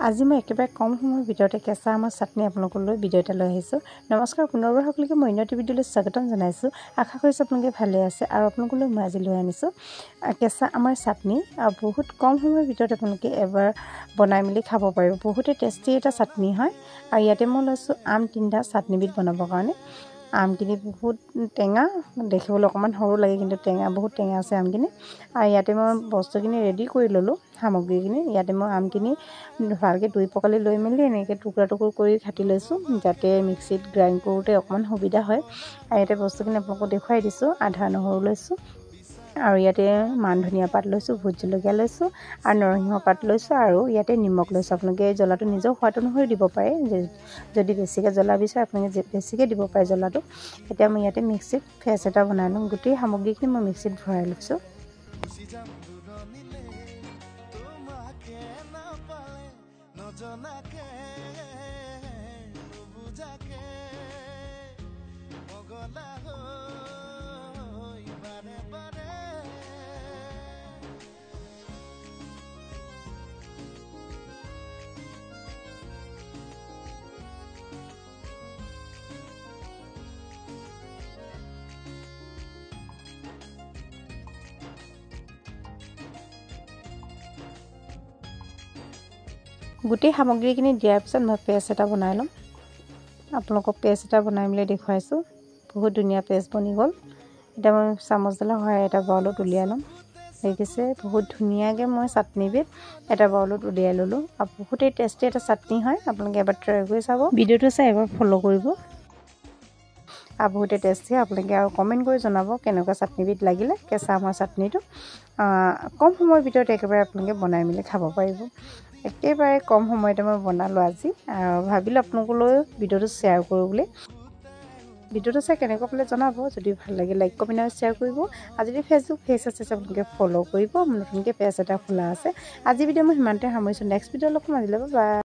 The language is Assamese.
আজি মই একেবাৰে কম সময়ৰ ভিতৰতে কেঁচা আমৰ চাটনি আপোনালোকলৈ ভিডিঅ' এটা লৈ আহিছোঁ। নমস্কাৰ, পুনৰবাৰ সকলোকে মই অন্য ভিডিঅ'লৈ স্বাগতম জনাইছোঁ। আশা কৰিছোঁ আপোনালোকে ভালে আছে আৰু আপোনালোকলৈ মই আজি লৈ আনিছোঁ কেঁচা আমৰ চাটনি। বহুত কম সময়ৰ ভিতৰত আপোনালোকে এবাৰ বনাই মেলি খাব পাৰিব। বহুতে টেষ্টি এটা চাটনি হয়। আৰু ইয়াতে মই লৈছোঁ আম 3টা চাটনিবিধ বনাবৰ কাৰণে। আমখিনি বহুত টেঙা, দেখিবলৈ অকণমান সৰু লাগে কিন্তু বহুত টেঙা আছে আমখিনি। আৰু ইয়াতে মই বস্তুখিনি ৰেডি কৰি ল'লোঁ, সামগ্ৰীখিনি। ইয়াতে মই আমখিনি ভালকৈ ধুই পখালি লৈ মেলি এনেকৈ টুকুৰা কৰি কাটি লৈছোঁ, যাতে মিক্সিত গ্ৰাইণ্ড কৰোঁতে অকণমান সুবিধা হয়। আৰু ইয়াতে বস্তুখিনি আপোনালোকক দেখুৱাই দিছোঁ। আদা নহৰু লৈছোঁ, আৰু ইয়াতে মান ধনিয়া পাত লৈছোঁ, ভোট জলকীয়া লৈছোঁ, আৰু নৰসিংহ পাত লৈছোঁ, আৰু ইয়াতে নিমখ লৈছোঁ। আপোনালোকে জ্বলাটো নিজৰ সোৱাদ অনুসৰি দিব পাৰে। যদি বেছিকৈ জ্বলা বিচাৰে আপোনালোকে বেছিকৈ দিব পাৰে জ্বলাটো। এতিয়া মই ইয়াতে মিক্সিত ফেচ এটা বনাই ল'ম। গোটেই সামগ্ৰীখিনি মই মিক্সিত ভৰাই লৈছোঁ। গোটেই সামগ্ৰীখিনি দিয়াৰ পিছত মই পেষ্ট এটা বনাই ল'ম। আপোনালোকক পেষ্ট এটা বনাই মেলি দেখুৱাইছোঁ। বহুত ধুনীয়া পেষ্ট বনি গ'ল। এতিয়া মই চামুচডালৰ সহায়ত এটা বাউলত উলিয়াই ল'ম। দেখিছে বহুত ধুনীয়াকৈ মই চাটনিবিধ এটা বাউলত উলিয়াই ল'লোঁ। আৰু বহুতেই টেষ্টি এটা চাটনি হয়। আপোনালোকে এবাৰ ট্ৰাই কৰি চাব, ভিডিঅ'টো চাই এবাৰ ফ'ল' কৰিব। আৰু বহুতে টেষ্টি। আপোনালোকে আৰু কমেণ্ট কৰি জনাব কেনেকুৱা চাটনিবিধ লাগিলে। কেঁচা আমৰ চাটনিটো কম সময়ৰ ভিতৰত একেবাৰে আপোনালোকে বনাই মেলি খাব পাৰিব। একেবাৰে কম সময়তে মই বনালোঁ আজি, আৰু ভাবিলোঁ আপোনালোকলৈ ভিডিঅ'টো শ্বেয়াৰ কৰোঁ বুলি। ভিডিঅ'টো চাই কেনেকুৱা পালে জনাব। যদি ভাল লাগে লাইক কমেণ্ট আৰু শ্বেয়াৰ কৰিব। আৰু যদি ফেচবুক পেজ আছে আপোনালোকে ফ'ল' কৰিব। নতুনকৈ পেজ এটা খোলা আছে। আজি ভিডিঅ' মই সিমানতে সামৰিছোঁ। নেক্সট ভিডিঅ' লগ পাম। আজিলৈ বাই।